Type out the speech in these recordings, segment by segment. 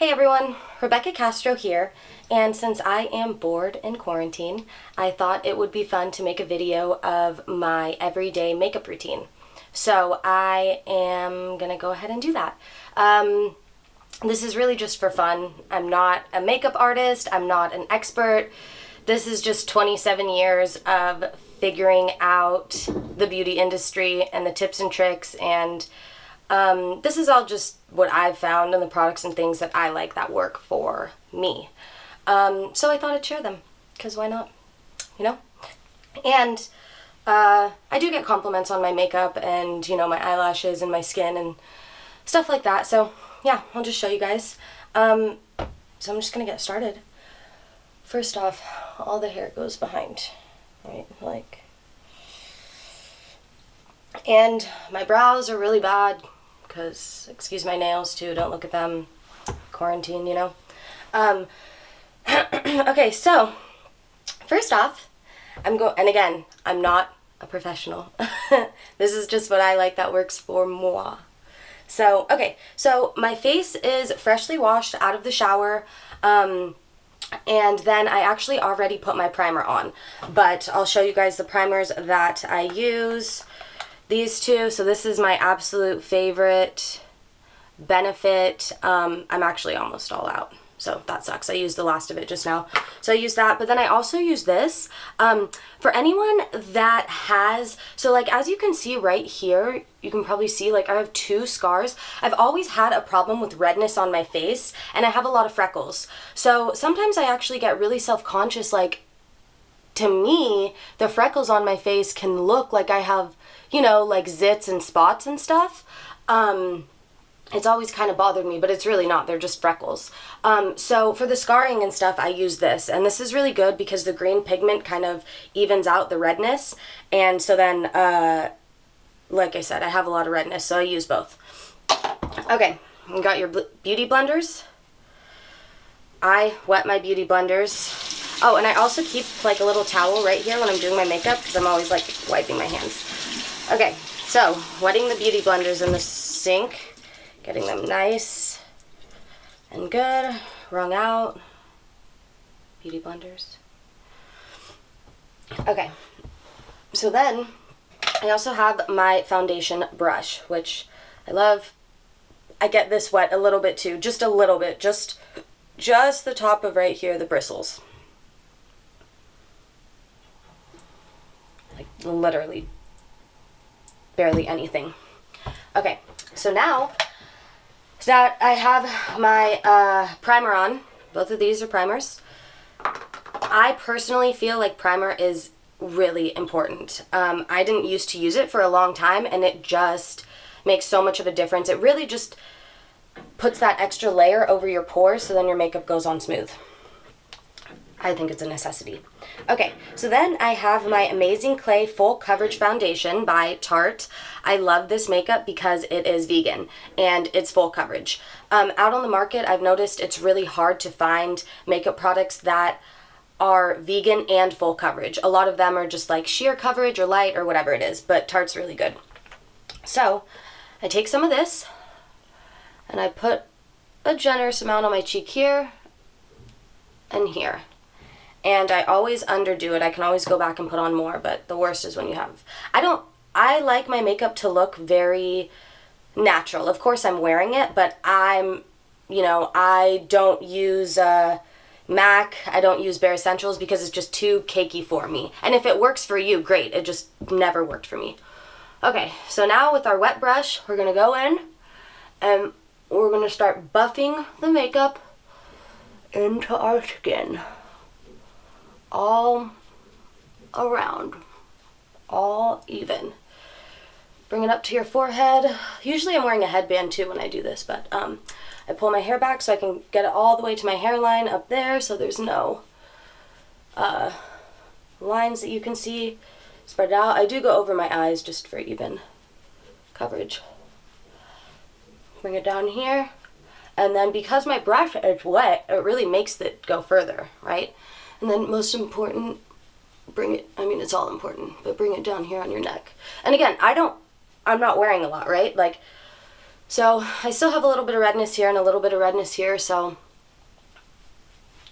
Hey everyone, Rebecca Castro here, and since I am bored in quarantine, I thought it would be fun to make a video of my everyday makeup routine. So I am gonna go ahead and do that. This is really just for fun. I'm not a makeup artist, I'm not an expert. This is just 27 years of figuring out the beauty industry and the tips and tricks, and this is all just what I've found and the products and things that I like that work for me. So I thought I'd share them, because why not, you know? And I do get compliments on my makeup and, you know, my eyelashes and my skin and stuff like that. So yeah, I'll just show you guys. So I'm just gonna get started. First off, all the hair goes behind, right? Like, and my brows are really bad because, excuse my nails too, don't look at them, quarantine, you know. Okay, so first off, and again, I'm not a professional. This is just what I like that works for moi. So, okay, so my face is freshly washed out of the shower, and then I actually already put my primer on, but I'll show you guys the primers that I use. These two, so this is my absolute favorite, Benefit. I'm actually almost all out, so that sucks. I used the last of it just now. So I use that, but then I also use this. For anyone that has, so like as you can see right here, you can probably see like I have 2 scars. I've always had a problem with redness on my face, and I have a lot of freckles. So sometimes I actually get really self-conscious, like, to me, the freckles on my face can look like I have, you know, like zits and spots and stuff. It's always kind of bothered me, but it's really not. They're just freckles. So for the scarring and stuff, I use this. And this is really good because the green pigment kind of evens out the redness. And so then, like I said, I have a lot of redness, so I use both. Okay, you got your beauty blenders. I wet my beauty blenders. Oh, and I also keep like a little towel right here when I'm doing my makeup because I'm always like wiping my hands. Okay, so wetting the beauty blenders in the sink, getting them nice and good, wrung out. Beauty blenders. Okay, so then I also have my foundation brush, which I love. I get this wet a little bit too, just a little bit, just the top of right here, the bristles. Like literally barely anything. Okay, so now that I have my primer on, both of these are primers. I personally feel like primer is really important. I didn't used to use it for a long time, and it just makes so much of a difference. It really just puts that extra layer over your pores, so then your makeup goes on smooth. I think it's a necessity. Okay, so then I have my Amazing Clay Full Coverage Foundation by Tarte. I love this makeup because it is vegan and it's full coverage. Out on the market, I've noticed it's really hard to find makeup products that are vegan and full coverage. A lot of them are just like sheer coverage or light or whatever it is, but Tarte's really good. So I take some of this and I put a generous amount on my cheek here and here. And I always underdo it. I can always go back and put on more, but the worst is when you have... I like my makeup to look very natural. Of course I'm wearing it, but I don't use MAC, I don't use Bare Escentuals because it's just too cakey for me. And if it works for you, great. It just never worked for me. Okay, so now with our wet brush, we're going to go in and we're going to start buffing the makeup into our skin. All around, all even. Bring it up to your forehead. Usually I'm wearing a headband too when I do this, but I pull my hair back so I can get it all the way to my hairline up there, so there's no lines that you can see. Spread it out. I do go over my eyes just for even coverage. Bring it down here, and then because my brush is wet, it really makes it go further, right? And then most important, bring it, I mean it's all important, but bring it down here on your neck. And again, I'm not wearing a lot, right? Like, So I still have a little bit of redness here and a little bit of redness here, so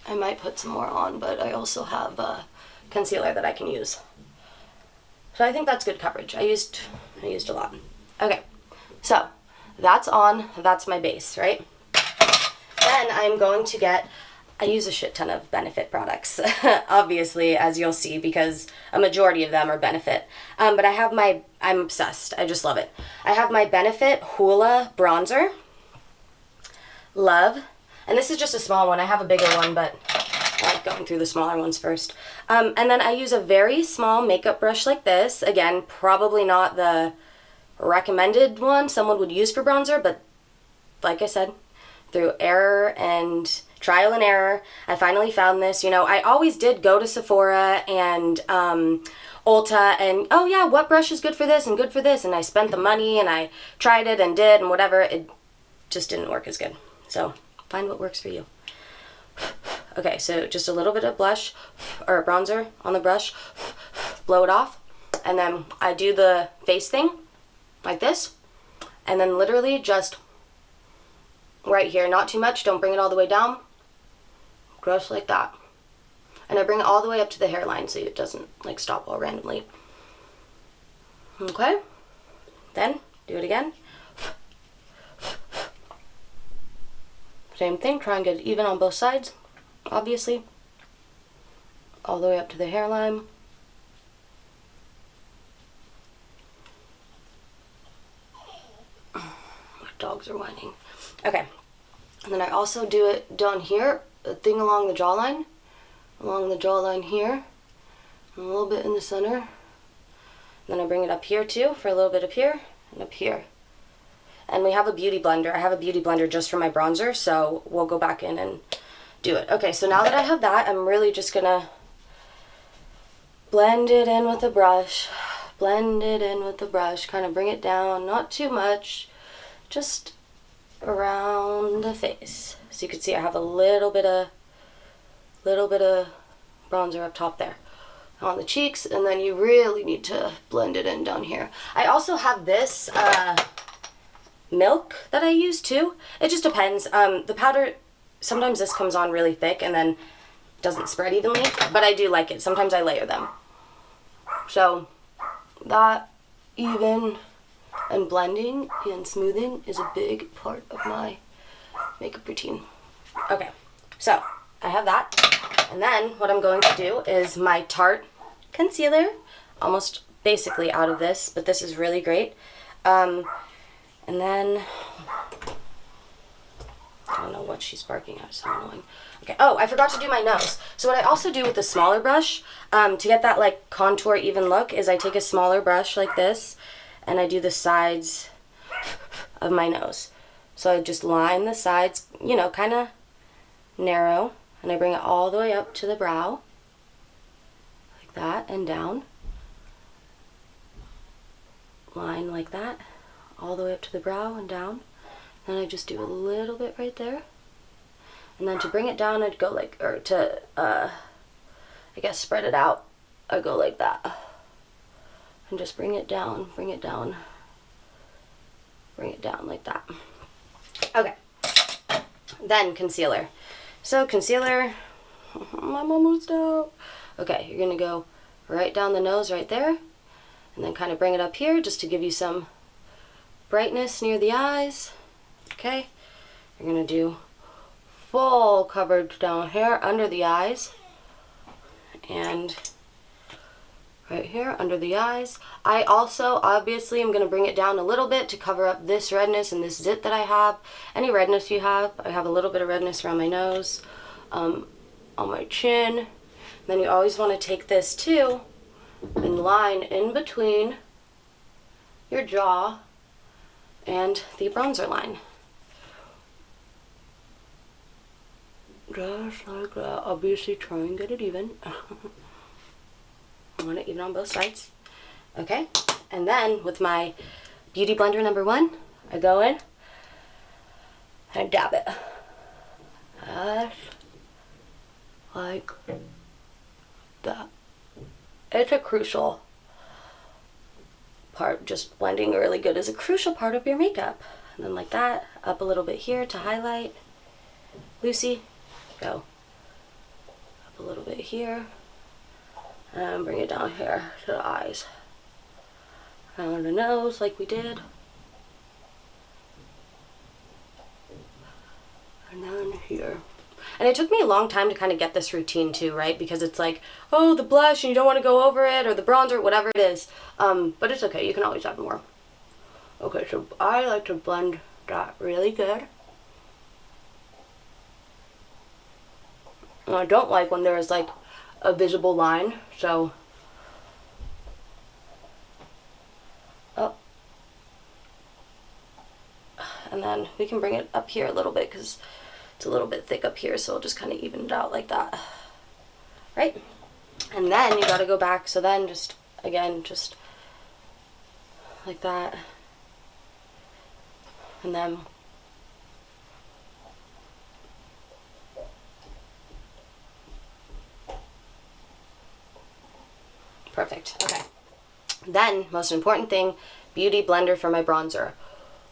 I might put some more on, but I also have concealer that I can use. So I think that's good coverage. I used a lot. Okay, so that's on, that's my base, right? Then I'm going to get, I use a shit ton of Benefit products, obviously, as you'll see, because a majority of them are Benefit. But I have I'm obsessed. I just love it. I have my Benefit Hoola bronzer. Love. And this is just a small one. I have a bigger one, but I like going through the smaller ones first. And then I use a very small makeup brush like this. Again, probably not the recommended one someone would use for bronzer, but like I said, through error and trial and error, I finally found this. You know, I always did go to Sephora and Ulta and, oh yeah, what brush is good for this and good for this, and I spent the money and I tried it and did and whatever. It just didn't work as good. So find what works for you. Okay, so just a little bit of blush or bronzer on the brush, blow it off, and then I do the face thing like this, and then literally just right here, not too much, don't bring it all the way down, just like that. And I bring it all the way up to the hairline so it doesn't like stop all randomly. Okay, then do it again. Same thing, try and get it even on both sides, obviously. All the way up to the hairline. My dogs are whining. Okay, and then I also do it down here, a thing along the jawline here, and a little bit in the center. And then I bring it up here too, for a little bit up here, and up here. And we have a beauty blender. I have a beauty blender just for my bronzer, so we'll go back in and do it. Okay, so now that I have that, I'm really just gonna blend it in with a brush. Blend it in with the brush, kind of bring it down, not too much, just around the face. So you can see I have a little bit of bronzer up top there on the cheeks, and then you really need to blend it in down here. I also have this milk that I use too. It just depends. The powder, sometimes this comes on really thick and then doesn't spread evenly, but I do like it. Sometimes I layer them. So that even and blending and smoothing is a big part of my makeup routine. Okay, so I have that, and then what I'm going to do is my Tarte concealer, almost basically out of this, but this is really great. And then I don't know what she's barking at, so annoying. Okay, oh, I forgot to do my nose. So what I also do with the smaller brush, to get that like contour even look, is I take a smaller brush like this, and I do the sides of my nose. So I just line the sides, you know, kind of narrow, and I bring it all the way up to the brow, like that, and down. Line like that, all the way up to the brow and down. Then I just do a little bit right there. And then to bring it down, I'd go like, or to, I guess spread it out, I go like that. And just bring it down, bring it down, bring it down like that. Okay, then concealer. So concealer, I'm almost out. Okay, you're gonna go right down the nose right there, and then kind of bring it up here just to give you some brightness near the eyes. Okay, you're gonna do full coverage down here under the eyes, and right here under the eyes. I also obviously am going to bring it down a little bit to cover up this redness and this zit that I have. Any redness you have. I have a little bit of redness around my nose, on my chin. Then you always want to take this too and line in between your jaw and the bronzer line. Just like that. Obviously try and get it even. I want it even on both sides. Okay, and then with my beauty blender number 1, I go in and dab it. Just like that. It's a crucial part. Just blending really good is a crucial part of your makeup. And then like that, up a little bit here to highlight. Lucy, go. Up a little bit here. And bring it down here to the eyes. Around the nose like we did. And then here. And it took me a long time to kind of get this routine too, right? Because it's like, oh, the blush and you don't want to go over it, or the bronzer, whatever it is. But it's okay, you can always add more. Okay, so I like to blend that really good. And I don't like when there's like a visible line, so. Oh. And then we can bring it up here a little bit because it's a little bit thick up here, so I'll just kind of even it out like that. Right? And then you gotta go back, so then just, again, just like that. And then perfect. Okay. Then, most important thing, Beauty Blender for my bronzer.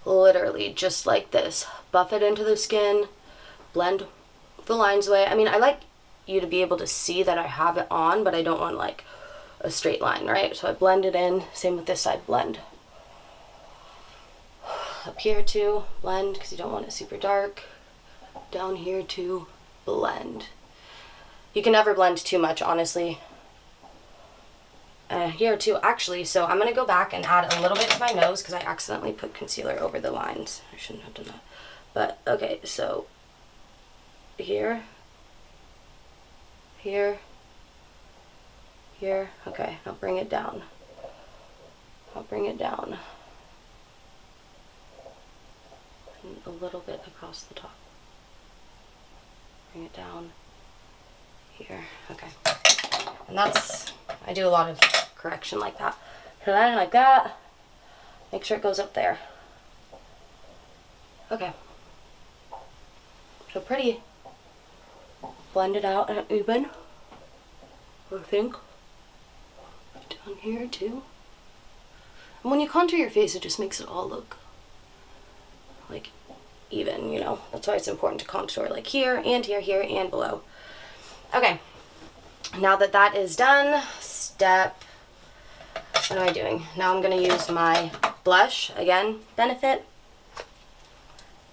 Literally, just like this. Buff it into the skin, blend the lines away. I mean, I like you to be able to see that I have it on, but I don't want like a straight line, right? So I blend it in. Same with this side, blend. Up here too, blend, because you don't want it super dark. Down here too, blend. You can never blend too much, honestly. Here too, actually, so I'm gonna go back and add a little bit to my nose because I accidentally put concealer over the lines. I shouldn't have done that. But, okay, so here, here, here. Okay, I'll bring it down. I'll bring it down. And a little bit across the top. Bring it down here. Okay. And that's, I do a lot of correction like that. So then like that, make sure it goes up there. Okay. So pretty blended out and even, I think. Down here too. And when you contour your face, it just makes it all look like even, you know. That's why it's important to contour like here and here, here and below. Okay. Now that that is done, what am I doing? Now I'm going to use my blush, again, Benefit.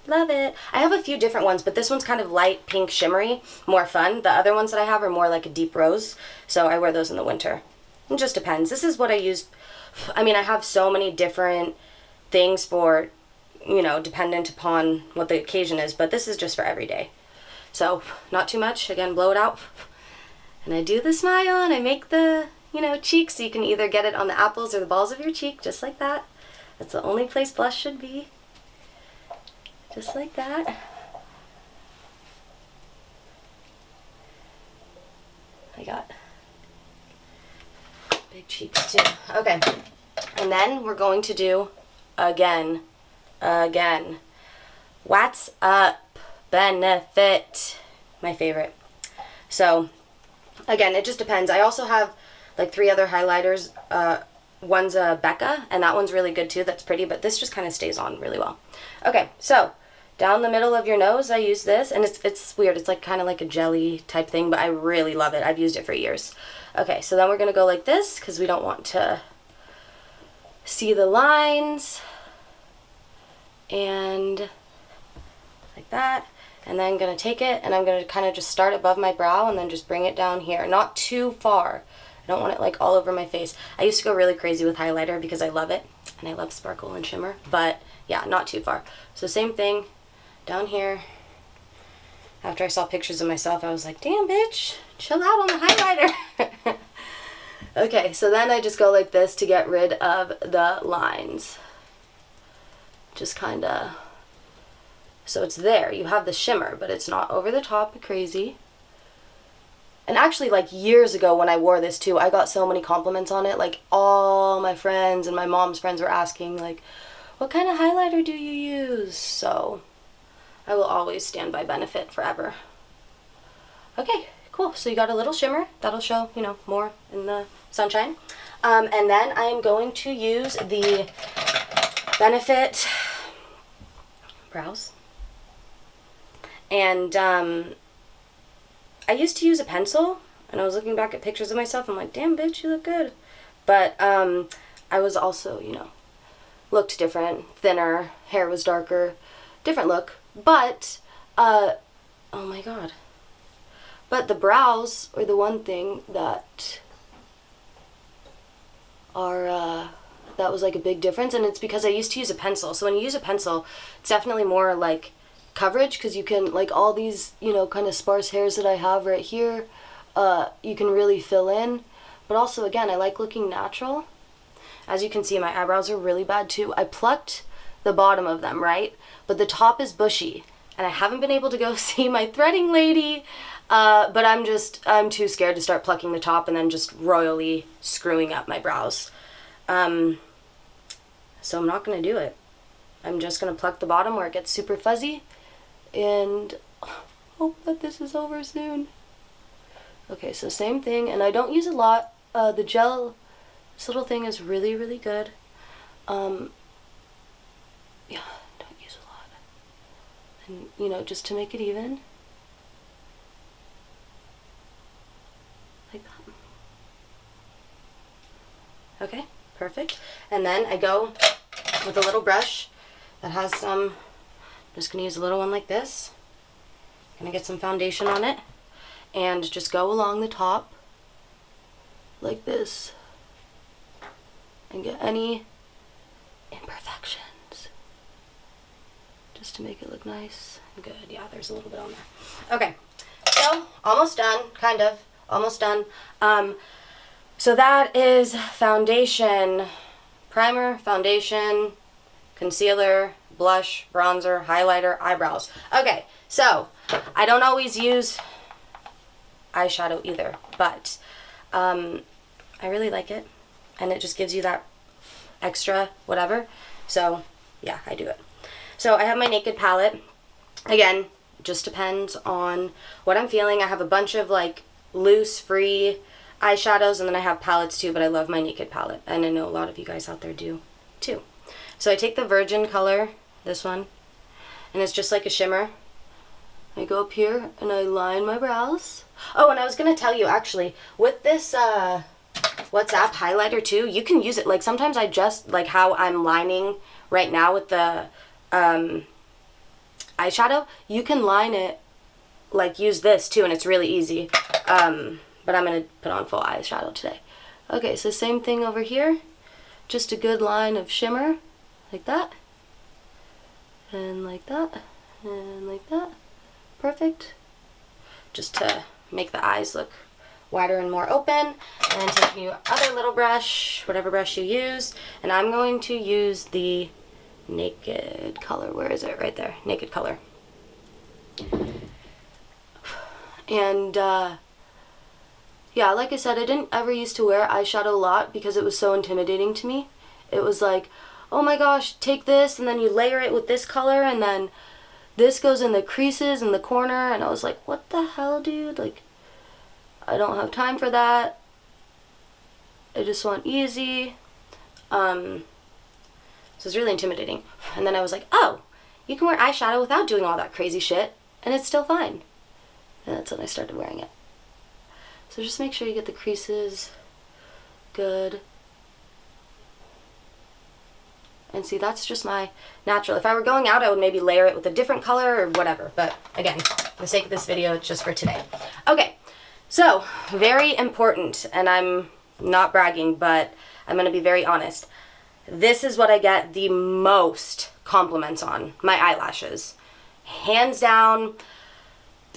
Love it. I have a few different ones, but this one's kind of light pink shimmery, more fun. The other ones that I have are more like a deep rose, so I wear those in the winter. It just depends. This is what I use. I mean, I have so many different things for, you know, dependent upon what the occasion is, but this is just for every day. So, not too much. Again, blow it out. And I do the smile and I make the, you know, cheek, so you can either get it on the apples or the balls of your cheek, just like that. That's the only place blush should be. Just like that. I got big cheeks too. Okay. And then we're going to do, again, What's Up Benefit. My favorite. So, again, it just depends. I also have like 3 other highlighters. One's a Becca, and that one's really good too. That's pretty, but this just kind of stays on really well. Okay, so down the middle of your nose, I use this, and it's weird. It's like kind of like a jelly type thing, but I really love it. I've used it for years. Okay, so then we're going to go like this because we don't want to see the lines. And like that. And then I'm going to take it and I'm going to kind of just start above my brow and then just bring it down here. Not too far. I don't want it like all over my face. I used to go really crazy with highlighter because I love it. And I love sparkle and shimmer. But yeah, not too far. So same thing down here. After I saw pictures of myself, I was like, damn bitch, chill out on the highlighter. Okay, so then I just go like this to get rid of the lines. Just kind of... So it's there. You have the shimmer, but it's not over the top crazy. And actually, like years ago when I wore this too, I got so many compliments on it. Like all my friends and my mom's friends were asking, like, what kind of highlighter do you use? So I will always stand by Benefit forever. Okay, cool. So you got a little shimmer. That'll show, you know, more in the sunshine. And then I'm going to use the Benefit brows. And I used to use a pencil, and I was looking back at pictures of myself. I'm like, damn, bitch, you look good. But I was also, you know, looked different, thinner, hair was darker, different look. But, oh my god. But the brows are the one thing that are, that was like a big difference. And it's because I used to use a pencil. So when you use a pencil, it's definitely more like coverage, because you can, like, all these, you know, kind of sparse hairs that I have right here, you can really fill in. But also, again, I like looking natural. As you can see, my eyebrows are really bad too. I plucked the bottom of them, right? But the top is bushy, and I haven't been able to go see my threading lady, but I'm too scared to start plucking the top and then just royally screwing up my brows. So I'm not gonna do it. I'm just gonna pluck the bottom where it gets super fuzzy, and hope that this is over soon. Okay, so same thing, and I don't use a lot. The gel, this little thing is really, really good. Yeah, don't use a lot. And, you know, just to make it even. Like that. Okay, perfect. And then I go with a little brush that has some, I'm just going to use a little one like this. I'm going to get some foundation on it. And just go along the top like this and get any imperfections just to make it look nice and good. Yeah, there's a little bit on there. Okay, so almost done, kind of, almost done. So that is foundation, primer, foundation, concealer, blush, bronzer, highlighter, eyebrows. Okay, so I don't always use eyeshadow either, but I really like it, and it just gives you that extra whatever. So yeah, I do it. So I have my Naked palette. Again, just depends on what I'm feeling. I have a bunch of like loose, free eyeshadows, and then I have palettes too, but I love my Naked palette, and I know a lot of you guys out there do too. So I take the Virgin color, this one, and it's just like a shimmer. I go up here and I line my brows. Oh, and I was gonna tell you, actually, with this WhatsApp highlighter too, you can use it, like sometimes I just, like how I'm lining right now with the eyeshadow, you can line it, like use this too, and it's really easy. But I'm gonna put on full eyeshadow today. Okay, so same thing over here, just a good line of shimmer, like that, and like that, and like that. Perfect. Just to make the eyes look wider and more open. And then taking your other little brush, whatever brush you use, and I'm going to use the Naked color. Where is it? Right there. Naked color. And yeah, like I said, I didn't ever used to wear eyeshadow a lot because it was so intimidating to me. It was like, oh my gosh, take this and then you layer it with this color, and then this goes in the creases in the corner, and I was like, what the hell, dude? Like, I don't have time for that. I just want easy. So it's really intimidating. And then I was like, oh, you can wear eyeshadow without doing all that crazy shit, and it's still fine. And that's when I started wearing it. So just make sure you get the creases good. And see, that's just my natural. If I were going out, I would maybe layer it with a different color or whatever. But again, for the sake of this video, it's just for today. Okay, so very important, and I'm not bragging, but I'm going to be very honest. This is what I get the most compliments on, my eyelashes. Hands down.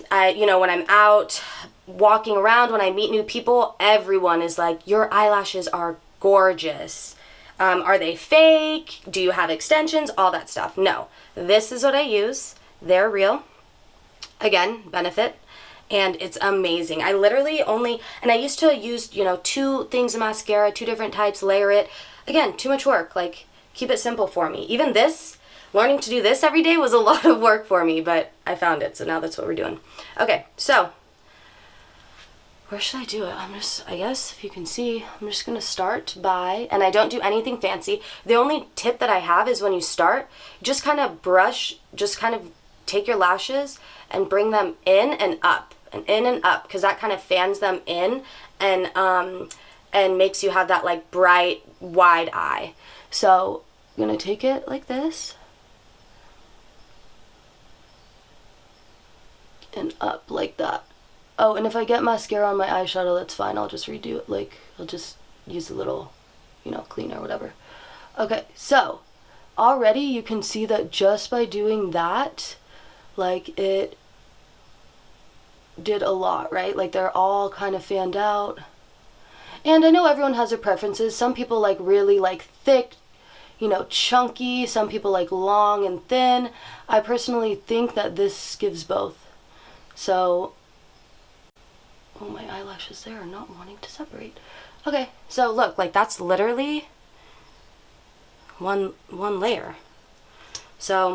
You know, when I'm out walking around, when I meet new people, everyone is like, your eyelashes are gorgeous. Are they fake? Do you have extensions? All that stuff. No. This is what I use. They're real. Again, Benefit. And it's amazing. I literally only, and I used to use, you know, 2 things of mascara, 2 different types, layer it. Again, too much work. Like, keep it simple for me. Even this, learning to do this every day was a lot of work for me, but I found it, so now that's what we're doing. Okay, so where should I do it? I guess if you can see, I'm just gonna start by, and I don't do anything fancy. The only tip that I have is when you start, just kind of brush, just kind of take your lashes and bring them in and up, and in and up, because that kind of fans them in and makes you have that like bright, wide eye. So I'm gonna take it like this and up like that. Oh, and if I get mascara on my eyeshadow, that's fine. I'll just redo it. Like, I'll just use a little, you know, cleaner or whatever. Okay, so already you can see that just by doing that, like, it did a lot, right? Like, they're all kind of fanned out. And I know everyone has their preferences. Some people like really like thick, you know, chunky. Some people like long and thin. I personally think that this gives both. So, oh, my eyelashes there are not wanting to separate. Okay, so look, like that's literally one layer. So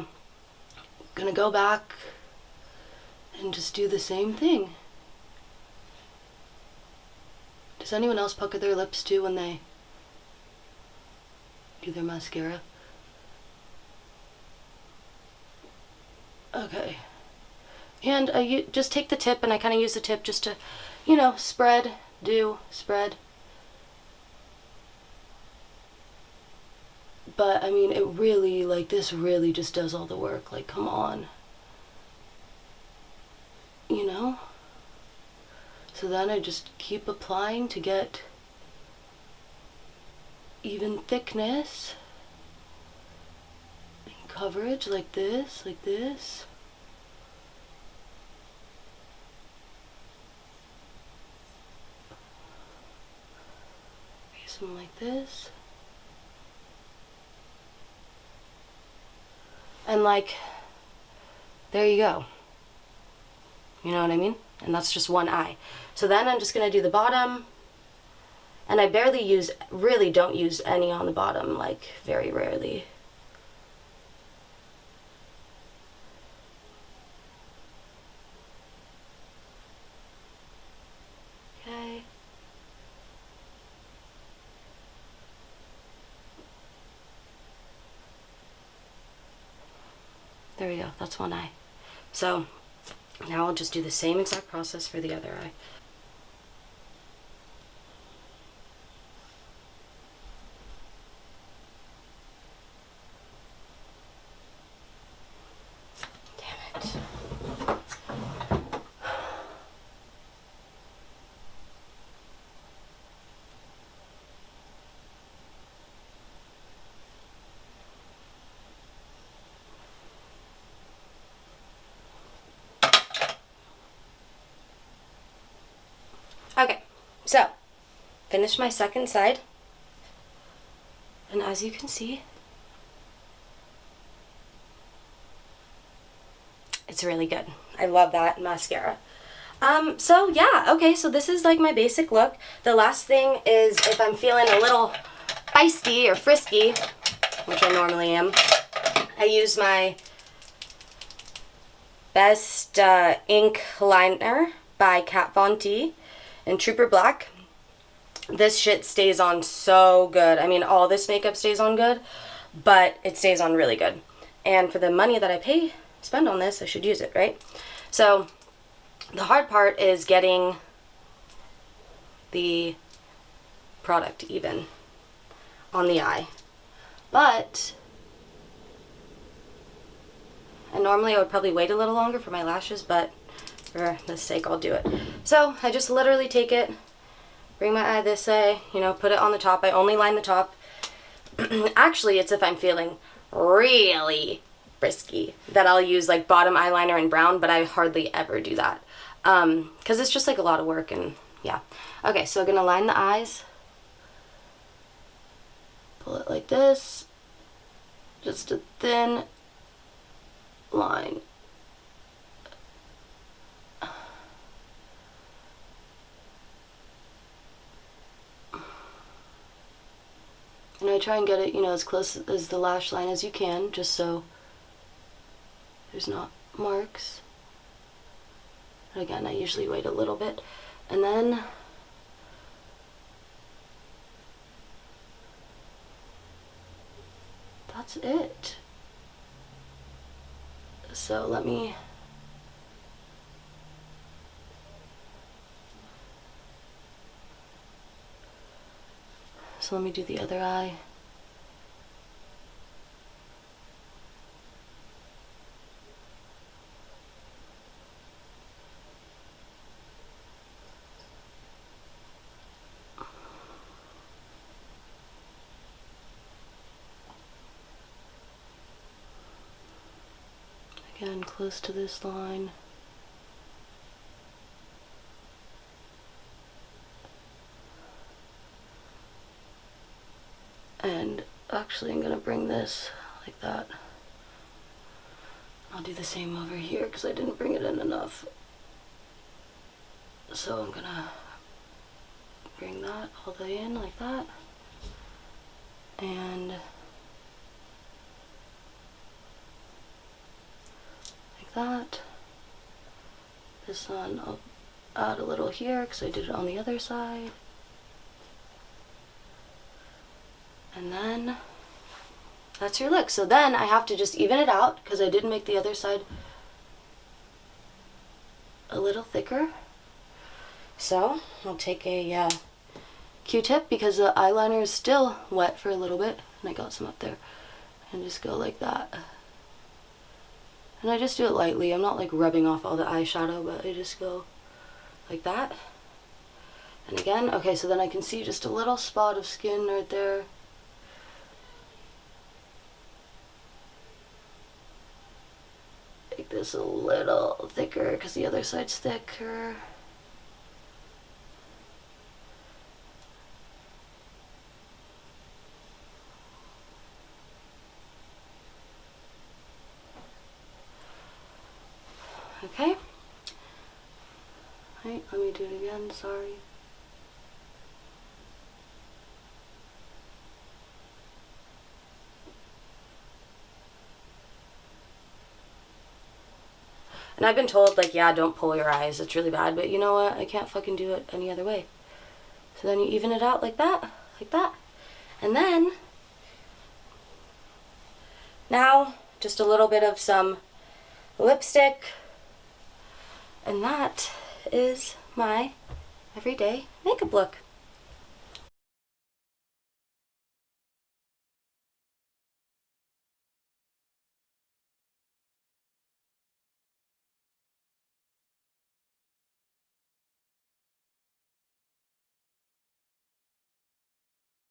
I'm gonna go back and just do the same thing. Does anyone else pucker their lips too when they do their mascara? Okay. And I just take the tip, and I kind of use the tip just to, you know, spread. But, I mean, it really, like, this really just does all the work. Like, come on. You know? So then I just keep applying to get even thickness and coverage like this, like this. Something like this. And like, there you go. You know what I mean? And that's just one eye. So then I'm just gonna do the bottom, and I really don't use any on the bottom, like very rarely. Okay. There we go, that's one eye. So now I'll just do the same exact process for the other eye. Damn it. Okay, so finish my second side, and as you can see, it's really good. I love that mascara. So yeah, okay, so this is like my basic look. The last thing is, if I'm feeling a little feisty or frisky, which I normally am, I use my Best Ink Liner by Kat Von D in Trooper Black. This shit stays on so good. I mean, all this makeup stays on good, but it stays on really good. And for the money that I spend on this, I should use it, right? So the hard part is getting the product even on the eye. But, and normally I would probably wait a little longer for my lashes, but for this sake, I'll do it. So I just literally take it, bring my eye this way, you know, put it on the top. I only line the top. Actually, it's if I'm feeling really frisky that I'll use like bottom eyeliner in brown, but I hardly ever do that. Because it's just like a lot of work, and yeah. Okay, so I'm gonna line the eyes. Pull it like this. Just a thin line. And I try and get it, you know, as close as the lash line as you can, just so there's not marks. And again, I usually wait a little bit And then that's it. So let me do the other eye. Again, close to this line. And actually I'm gonna bring this like that. I'll do the same over here because I didn't bring it in enough. So I'm gonna bring that all the way in like that. And like that. This one I'll add a little here because I did it on the other side. And then that's your look. So then I have to just even it out because I did make the other side a little thicker. So I'll take a Q-tip because the eyeliner is still wet for a little bit, and I got some up there, and just go like that. And I just do it lightly. I'm not like rubbing off all the eyeshadow, but I just go like that. And again, okay, so then I can see just a little spot of skin right there. Make this a little thicker because the other side's thicker. Okay. Right, let me do it again, sorry. And I've been told, like, yeah, don't pull your eyes, it's really bad, but you know what? I can't fucking do it any other way. So then you even it out like that, and then, now, just a little bit of some lipstick, and that is my everyday makeup look.